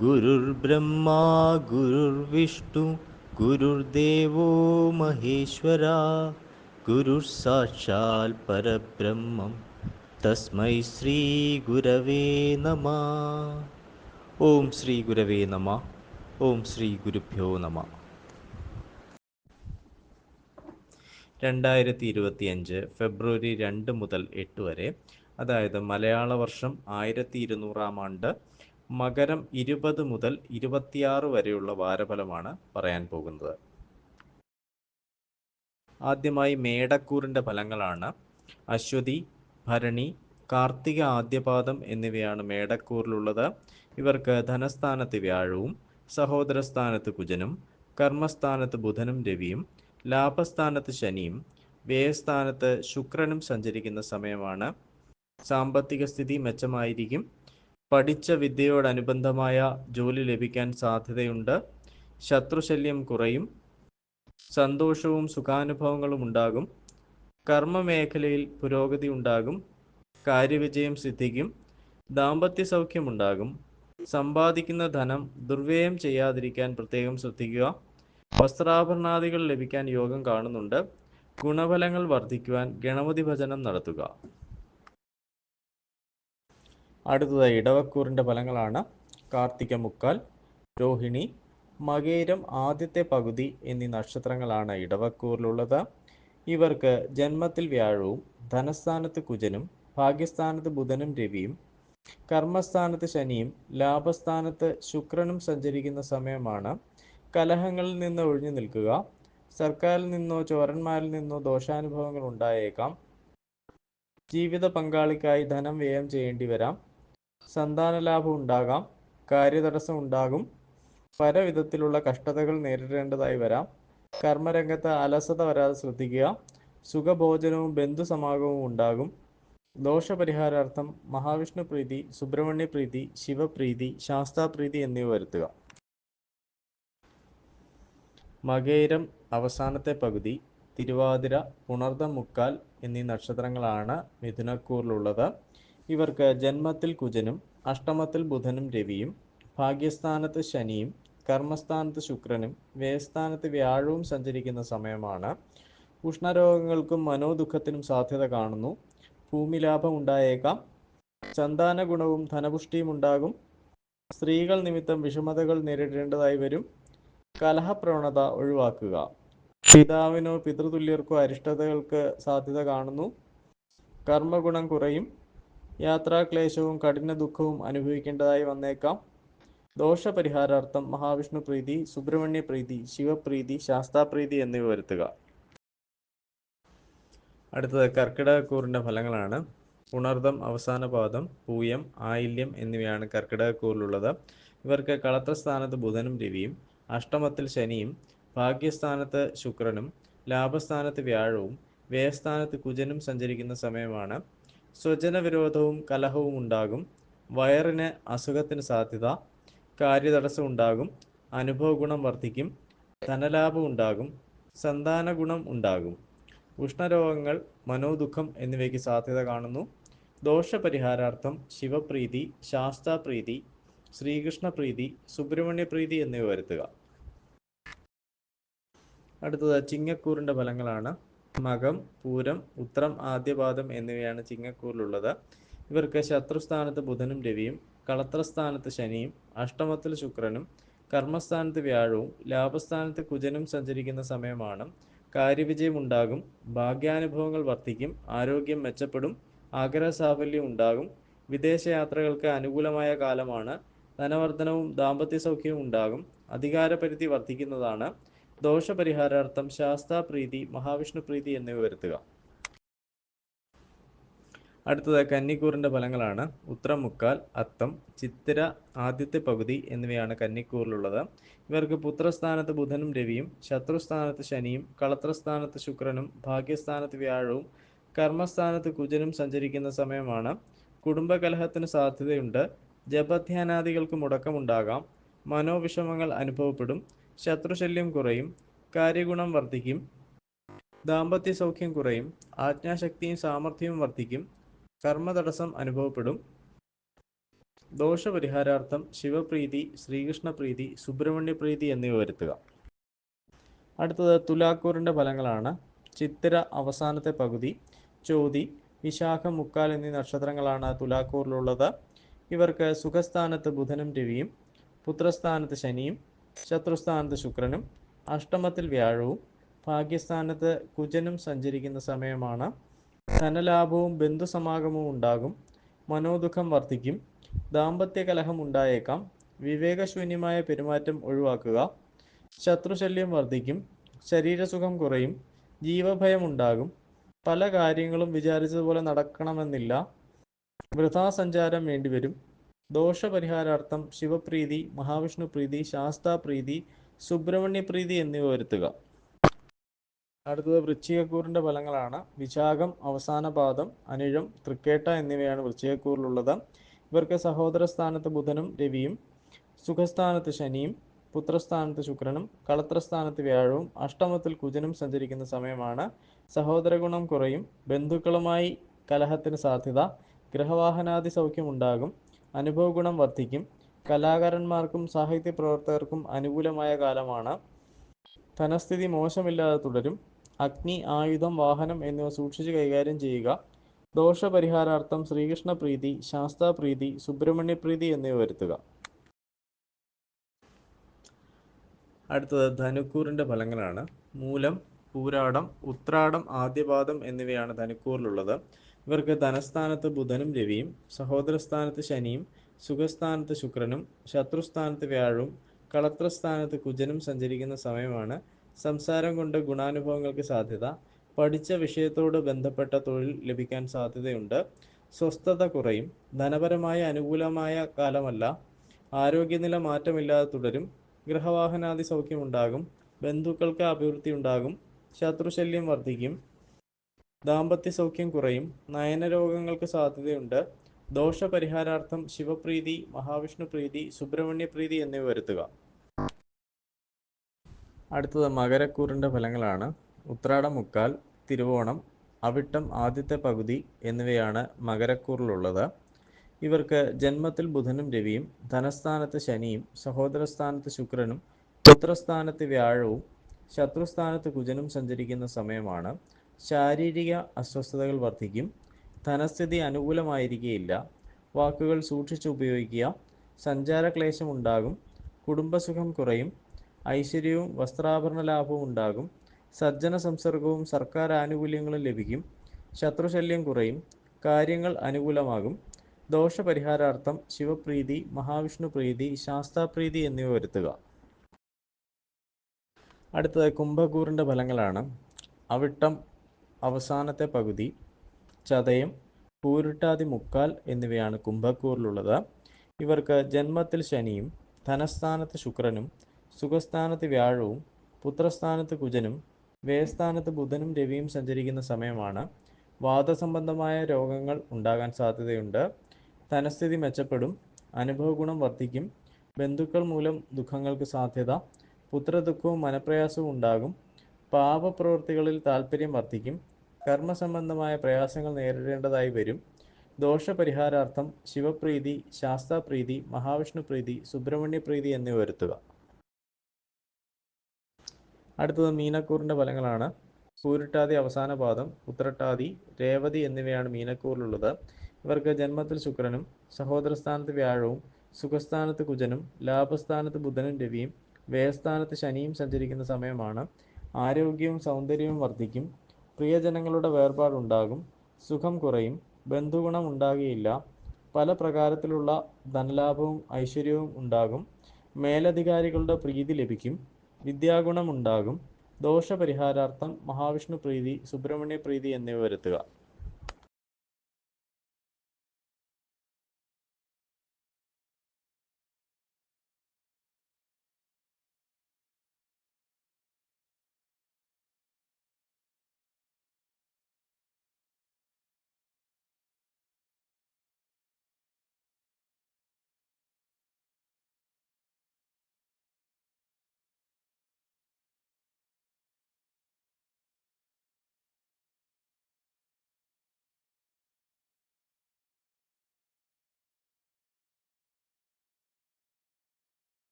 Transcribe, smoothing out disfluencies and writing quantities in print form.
गुरुर्ब्रह्मा गुरुर्विष्णु गुरुर्देवो महेश्वरा गुरुः परब्रह्मं तस्मै श्रीगुरवे नमः. ഓം ശ്രീ ഗുരവേ നമ. ഓം ശ്രീ ഗുരുഭ്യോ നമ. 2025 ഫെബ്രുവരി 2 മുതൽ 8 വരെ, അതായത് മലയാള വർഷം 1200 ആണ്ട്, മകരം 20 മുതൽ 26 വരെയുള്ള വാരഫലമാണ് പറയാൻ പോകുന്നത്. ആദ്യമായി മേടക്കൂറിൻ്റെ ഫലങ്ങളാണ്. അശ്വതി, ഭരണി, കാർത്തിക ആദ്യപാദം എന്നിവയാണ് മേടക്കൂറിലുള്ളത്. ഇവർക്ക് ധനസ്ഥാനത്ത് വ്യാഴവും സഹോദരസ്ഥാനത്ത് കുജനും കർമ്മസ്ഥാനത്ത് ബുധനും രവിയും ലാഭസ്ഥാനത്ത് ശനിയും വ്യയസ്ഥാനത്ത് ശുക്രനും സഞ്ചരിക്കുന്ന സമയമാണ്. സാമ്പത്തിക സ്ഥിതി മെച്ചമായിരിക്കും. പഠിച്ച വിദ്യയോടനുബന്ധമായ ജോലി ലഭിക്കാൻ സാധ്യതയുണ്ട്. ശത്രുശല്യം കുറയും. സന്തോഷവും സുഖാനുഭവങ്ങളും ഉണ്ടാകും. കർമ്മമേഖലയിൽ പുരോഗതി ഉണ്ടാകും. കാര്യവിജയം സിദ്ധിക്കും. ദാമ്പത്യ സൗഖ്യമുണ്ടാകും. സമ്പാദിക്കുന്ന ധനം ദുർവ്യയം ചെയ്യാതിരിക്കാൻ പ്രത്യേകം ശ്രദ്ധിക്കുക. വസ്ത്രാഭരണാദികൾ ലഭിക്കാൻ യോഗം കാണുന്നുണ്ട്. ഗുണഫലങ്ങൾ വർദ്ധിക്കുവാൻ ഗണപതി ഭജനം നടത്തുക. അടുത്തതായി ഇടവക്കൂറിൻ്റെ ഫലങ്ങളാണ്. കാർത്തിക മുക്കാൽ, രോഹിണി, മകേരം ആദ്യത്തെ പകുതി എന്നീ നക്ഷത്രങ്ങളാണ് ഇടവക്കൂറിലുള്ളത്. ഇവർക്ക് ജന്മത്തിൽ വ്യാഴവും ധനസ്ഥാനത്ത് കുജനും ഭാഗ്യസ്ഥാനത്ത് ബുധനും രവിയും കർമ്മസ്ഥാനത്ത് ശനിയും ലാഭസ്ഥാനത്ത് ശുക്രനും സഞ്ചരിക്കുന്ന സമയമാണ്. കലഹങ്ങളിൽ നിന്ന് ഒഴിഞ്ഞു നിൽക്കുക. സർക്കാരിൽ നിന്നോ ചോരന്മാരിൽ നിന്നോ ദോഷാനുഭവങ്ങൾ ഉണ്ടായേക്കാം. ജീവിത പങ്കാളിക്കായി ധനം വ്യയം ചെയ്യേണ്ടി വരാം. സന്താനലാഭം ഉണ്ടാകാം. കാര്യതടസ്സം ഉണ്ടാകും. പല വിധത്തിലുള്ള കഷ്ടതകൾ നേരിടേണ്ടതായി വരാം. കർമ്മരംഗത്ത് അലസത വരാതെ ശ്രദ്ധിക്കുക. സുഖഭോജനവും ബന്ധുസമാഗമവും ഉണ്ടാകും. ദോഷപരിഹാരാർത്ഥം മഹാവിഷ്ണു പ്രീതി, സുബ്രഹ്മണ്യ പ്രീതി, ശിവപ്രീതി, ശാസ്താപ്രീതി എന്നിവ വരുത്തുക. മകേരം അവസാനത്തെ പകുതി, തിരുവാതിര, പുണർദം മുക്കാൽ എന്നീ നക്ഷത്രങ്ങളാണ് മിഥുനക്കൂറിലുള്ളത്. ഇവർക്ക് ജന്മത്തിൽ കുജനും അഷ്ടമത്തിൽ ബുധനും രവിയും ഭാഗ്യസ്ഥാനത്ത് ശനിയും കർമ്മസ്ഥാനത്ത് ശുക്രനും വ്യയസ്ഥാനത്ത് വ്യാഴവും സഞ്ചരിക്കുന്ന സമയമാണ്. ഉഷ്ണരോഗങ്ങൾക്കും മനോദുഃഖത്തിനും സാധ്യത കാണുന്നു. ഭൂമിലാഭം ഉണ്ടായേക്കാം. സന്താന ഗുണവും ധനപുഷ്ടിയും ഉണ്ടാകും. സ്ത്രീകൾ നിമിത്തം വിഷമതകൾ നേരിടേണ്ടതായി വരും. കലഹപ്രവണത ഒഴിവാക്കുക. പിതാവിനോ പിതൃതുല്യർക്കോ അരിഷ്ടതകൾക്ക് സാധ്യത കാണുന്നു. കർമ്മഗുണം കുറയും. യാത്രാക്ലേശവും കഠിന ദുഃഖവും അനുഭവിക്കേണ്ടതായി വന്നേക്കാം. ദോഷപരിഹാരാർത്ഥം മഹാവിഷ്ണു പ്രീതി, സുബ്രഹ്മണ്യ പ്രീതി, ശിവപ്രീതി, ശാസ്താപ്രീതി എന്നിവ വരുത്തുക. അടുത്തത് കർക്കിടകക്കൂറിൻ്റെ ഫലങ്ങളാണ്. പുണർദം അവസാന പാദം, പൂയം, ആയില്യം എന്നിവയാണ് കർക്കിടകക്കൂറിലുള്ളത്. ഇവർക്ക് കളത്രസ്ഥാനത്ത് ബുധനും രവിയും അഷ്ടമത്തിൽ ശനിയും ഭാഗ്യസ്ഥാനത്ത് ശുക്രനും ലാഭസ്ഥാനത്ത് വ്യാഴവും വ്യയസ്ഥാനത്ത് കുജനും സഞ്ചരിക്കുന്ന സമയമാണ്. സ്വജനവിരോധവും കലഹവും ഉണ്ടാകും. വയറിന് അസുഖത്തിന് സാധ്യത. കാര്യതടസ്സം ഉണ്ടാകും. അനുഭവ ഗുണം വർദ്ധിക്കും. ധനലാഭം ഉണ്ടാകും. സന്താന ഗുണം ഉണ്ടാകും. ഉഷ്ണരോഗങ്ങൾ, മനോദുഃഖം എന്നിവയ്ക്ക് സാധ്യത കാണുന്നു. ദോഷപരിഹാരാർത്ഥം ശിവപ്രീതി, ശാസ്താപ്രീതി, ശ്രീകൃഷ്ണപ്രീതി, സുബ്രഹ്മണ്യപ്രീതി എന്നിവ വരുത്തുക. അടുത്തത് ചിങ്ങക്കൂറിൻ്റെ ഫലങ്ങളാണ്. മകം, പൂരം, ഉത്രം ആദ്യപാദം എന്നിവയാണ് ചിങ്ങക്കൂറിലുള്ളത്. ഇവർക്ക് ശത്രുസ്ഥാനത്ത് ബുധനും രവിയും കളത്രസ്ഥാനത്ത് ശനിയും അഷ്ടമത്തിൽ ശുക്രനും കർമ്മസ്ഥാനത്ത് വ്യാഴവും ലാഭസ്ഥാനത്ത് കുജനും സഞ്ചരിക്കുന്ന സമയമാണ്. കാര്യവിജയം ഉണ്ടാകും. ഭാഗ്യാനുഭവങ്ങൾ വർദ്ധിക്കും. ആരോഗ്യം മെച്ചപ്പെടും. ആഗ്രഹസാഫല്യം ഉണ്ടാകും. വിദേശയാത്രകൾക്ക് അനുകൂലമായ കാലമാണ്. ധനവർദ്ധനവും ദാമ്പത്യ സൗഖ്യവും ഉണ്ടാകും. അധികാരപരിധി വർദ്ധിക്കുന്നതാണ്. ദോഷപരിഹാരാർത്ഥം ശാസ്താപ്രീതി, മഹാവിഷ്ണു പ്രീതി എന്നിവ വരുത്തുക. അടുത്തത് കന്നിക്കൂറിൻ്റെ ഫലങ്ങളാണ്. ഉത്രം മുക്കാൽ, അത്തം, ചിത്തിര ആദ്യത്തെ പകുതി എന്നിവയാണ് കന്നിക്കൂറിലുള്ളത്. ഇവർക്ക് പുത്രസ്ഥാനത്ത് ബുധനും രവിയും ശത്രുസ്ഥാനത്ത് ശനിയും കളത്രസ്ഥാനത്ത് ശുക്രനും ഭാഗ്യസ്ഥാനത്ത് വ്യാഴവും കർമ്മസ്ഥാനത്ത് കുജനും സഞ്ചരിക്കുന്ന സമയമാണ്. കുടുംബകലഹത്തിന് സാധ്യതയുണ്ട്. ജപധ്യാനാദികൾക്ക് മുടക്കമുണ്ടാകാം. മനോവിഷമങ്ങൾ അനുഭവപ്പെടും. ശത്രുശല്യം കുറയും. കാര്യഗുണം വർദ്ധിക്കും. ദാമ്പത്യ സൗഖ്യം കുറയും. ആജ്ഞാശക്തിയും സാമർഥ്യവും വർദ്ധിക്കും. കർമ്മതടസ്സം അനുഭവപ്പെടും. ദോഷപരിഹാരാർത്ഥം ശിവപ്രീതി, ശ്രീകൃഷ്ണപ്രീതി, സുബ്രഹ്മണ്യപ്രീതി എന്നിവ വരുത്തുക. അടുത്തത് തുലാക്കൂറിൻ്റെ ഫലങ്ങളാണ്. ചിത്തിര അവസാനത്തെ പകുതി, ചോതി, വിശാഖം, മുക്കാൽ എന്നീ നക്ഷത്രങ്ങളാണ് തുലാക്കൂറിലുള്ളത്. ഇവർക്ക് സുഖസ്ഥാനത്ത് ബുധനും രവിയും, പുത്രസ്ഥാനത്ത് ശനിയും, ശത്രുസ്ഥാനത്ത് ശുക്രനും, അഷ്ടമത്തിൽ വ്യാഴവും, ഭാഗ്യസ്ഥാനത്ത് കുജനും സഞ്ചരിക്കുന്ന സമയമാണ്. ധനലാഭവും ബന്ധുസമാഗമവും ഉണ്ടാകും. മനോദുഃഖം വർദ്ധിക്കും. ദാമ്പത്യ കലഹം ഉണ്ടായേക്കാം. വിവേകശൂന്യമായ പെരുമാറ്റം ഒഴിവാക്കുക. ശത്രുശല്യം വർദ്ധിക്കും. ശരീരസുഖം കുറയും. ജീവഭയം ഉണ്ടാകും. പല കാര്യങ്ങളും വിചാരിച്ചതുപോലെ നടക്കണമെന്നില്ല. വൃഥാസഞ്ചാരം വേണ്ടിവരും. ദോഷപരിഹാരാർത്ഥം ശിവപ്രീതി, മഹാവിഷ്ണുപ്രീതി, ശാസ്താപ്രീതി, സുബ്രഹ്മണ്യപ്രീതി എന്നിവ വരുത്തുക. അടുത്തത് വൃശ്ചികക്കൂറിൻ്റെ ഫലങ്ങളാണ്. വിശാഖം അവസാന പാദം, അനിഴം, തൃക്കേട്ട എന്നിവയാണ് വൃശ്ചികക്കൂറിലുള്ളത്. ഇവർക്ക് സഹോദര സ്ഥാനത്ത് ബുധനും രവിയും, സുഖസ്ഥാനത്ത് ശനിയും, പുത്രസ്ഥാനത്ത് ശുക്രനും, കളത്രസ്ഥാനത്ത് വ്യാഴവും, അഷ്ടമത്തിൽ കുജനും സഞ്ചരിക്കുന്ന സമയമാണ്. സഹോദര ഗുണം കുറയും. ബന്ധുക്കളുമായി കലഹത്തിന് സാധ്യത. ഗൃഹവാഹനാദി സൗഖ്യം ഉണ്ടാകും. അനുഭവ ഗുണം വർദ്ധിക്കും. കലാകാരന്മാർക്കും സാഹിത്യ പ്രവർത്തകർക്കും അനുകൂലമായ കാലമാണ്. ധനസ്ഥിതി മോശമില്ലാതെ തുടരും. അഗ്നി, ആയുധം, വാഹനം എന്നിവ സൂക്ഷിച്ച് കൈകാര്യം ചെയ്യുക. ദോഷപരിഹാരാർത്ഥം ശ്രീകൃഷ്ണപ്രീതി, ശാസ്താപ്രീതി, സുബ്രഹ്മണ്യപ്രീതി എന്നിവ വരുത്തുക. അടുത്തത് ധനുക്കൂറിൻ്റെ ഫലങ്ങളാണ്. മൂലം, പൂരാടം, ഉത്രാടം, ആദ്യപാദം എന്നിവയാണ് ധനുക്കൂറിലുള്ളത്. ഇവർക്ക് ധനസ്ഥാനത്ത് ബുധനും രവിയും, സഹോദരസ്ഥാനത്ത് ശനിയും, സുഖസ്ഥാനത്ത് ശുക്രനും, ശത്രുസ്ഥാനത്ത് വ്യാഴവും, കളത്രസ്ഥാനത്ത് കുജനും സഞ്ചരിക്കുന്ന സമയമാണ്. സംസാരം കൊണ്ട് ഗുണാനുഭവങ്ങൾക്ക് സാധ്യത. പഠിച്ച വിഷയത്തോട് ബന്ധപ്പെട്ട തൊഴിൽ ലഭിക്കാൻ സാധ്യതയുണ്ട്. സ്വസ്ഥത കുറയും. ധനപരമായ അനുകൂലമായ കാലമല്ല. ആരോഗ്യനില മാറ്റമില്ലാതെ തുടരും. ഗൃഹവാഹനാദി സൗഖ്യമുണ്ടാകും. ബന്ധുക്കൾക്ക് അഭിവൃദ്ധി ഉണ്ടാകും. ശത്രുശല്യം വർദ്ധിക്കും. ദാമ്പത്യ സൗഖ്യം കുറയും. നയനരോഗങ്ങൾക്ക് സാധ്യതയുണ്ട്. ദോഷപരിഹാരാർത്ഥം ശിവപ്രീതി, മഹാവിഷ്ണുപ്രീതി, സുബ്രഹ്മണ്യപ്രീതി എന്നിവ വരുത്തുക. അടുത്തത് മകരക്കൂറിൻ്റെ ഫലങ്ങളാണ്. ഉത്രാടം മുക്കാൽ, തിരുവോണം, അവിട്ടം ആദ്യത്തെ പകുതി എന്നിവയാണ് മകരക്കൂറിലുള്ളത്. ഇവർക്ക് ജന്മത്തിൽ ബുധനും രവിയും, ധനസ്ഥാനത്ത് ശനിയും, സഹോദരസ്ഥാനത്ത് ശുക്രനും, പുത്രസ്ഥാനത്ത് വ്യാഴവും, ശത്രുസ്ഥാനത്ത് കുജനും സഞ്ചരിക്കുന്ന സമയമാണ്. ശാരീരിക അസ്വസ്ഥതകൾ വർദ്ധിക്കും. ധനസ്ഥിതി അനുകൂലമായിരിക്കുകയില്ല. വാക്കുകൾ സൂക്ഷിച്ച് ഉപയോഗിക്കുക. സഞ്ചാരക്ലേശം ഉണ്ടാകും. കുടുംബസുഖം കുറയും. ഐശ്വര്യവും വസ്ത്രാഭരണ ലാഭവും ഉണ്ടാകും. സജ്ജന സംസർഗവും സർക്കാർ ആനുകൂല്യങ്ങളും ലഭിക്കും. ശത്രുശല്യം കുറയും. കാര്യങ്ങൾ അനുകൂലമാകും. ദോഷപരിഹാരാർത്ഥം ശിവപ്രീതി, മഹാവിഷ്ണുപ്രീതി, ശാസ്താപ്രീതി എന്നിവ വരുത്തുക. അടുത്തത് കുംഭക്കൂറിൻ്റെ ഫലങ്ങളാണ്. അവിട്ടം അവസാനത്തെ പകുതി, ചതയം, പൂരുട്ടാതി മുക്കാൽ എന്നിവയാണ് കുംഭക്കൂറിലുള്ളത്. ഇവർക്ക് ജന്മത്തിൽ ശനിയും, ധനസ്ഥാനത്ത് ശുക്രനും, സുഖസ്ഥാനത്ത് വ്യാഴവും, പുത്രസ്ഥാനത്ത് കുജനും, വ്യയസ്ഥാനത്ത് ബുധനും രവിയും സഞ്ചരിക്കുന്ന സമയമാണ്. വാദസംബന്ധമായ രോഗങ്ങൾ ഉണ്ടാകാൻ സാധ്യതയുണ്ട്. ധനസ്ഥിതി മെച്ചപ്പെടും. അനുഭവ ഗുണം വർദ്ധിക്കും. ബന്ധുക്കൾ മൂലം ദുഃഖങ്ങൾക്ക് സാധ്യത. പുത്രദുഃഖവും മനപ്രയാസവും ഉണ്ടാകും. പാപപ്രവൃത്തികളിൽ താൽപ്പര്യം വർദ്ധിക്കും. കർമ്മസംബന്ധമായ പ്രയാസങ്ങൾ നേരിടേണ്ടതായി വരും. ദോഷപരിഹാരാർത്ഥം ശിവപ്രീതി, ശാസ്താപ്രീതി, മഹാവിഷ്ണുപ്രീതി, സുബ്രഹ്മണ്യപ്രീതി എന്നിവ വരുത്തുക. അടുത്തത് മീനക്കൂറിൻ്റെ ഫലങ്ങളാണ്. പൂരുട്ടാതി അവസാന പാദം, ഉത്രട്ടാതി, രേവതി എന്നിവയാണ് മീനക്കൂറിലുള്ളത്. ഇവർക്ക് ജന്മത്തിൽ ശുക്രനും, സഹോദരസ്ഥാനത്ത് വ്യാഴവും, സുഖസ്ഥാനത്ത് കുജനും, ലാഭസ്ഥാനത്ത് ബുധനും രവിയും, വ്യയസ്ഥാനത്ത് ശനിയും സഞ്ചരിക്കുന്ന സമയമാണ്. ആരോഗ്യവും സൗന്ദര്യവും വർദ്ധിക്കും. പ്രിയജനങ്ങളുടെ വേർപാടുണ്ടാകും. സുഖം കുറയും. ബന്ധുഗുണം ഉണ്ടാകുകയില്ല. പല പ്രകാരത്തിലുള്ള ധനലാഭവും ഐശ്വര്യവും ഉണ്ടാകും. മേലധികാരികളുടെ പ്രീതി ലഭിക്കും. വിദ്യാഗുണം ഉണ്ടാകും. ദോഷപരിഹാരാർത്ഥം മഹാവിഷ്ണുപ്രീതി, സുബ്രഹ്മണ്യപ്രീതി എന്നിവ വരുത്തുക.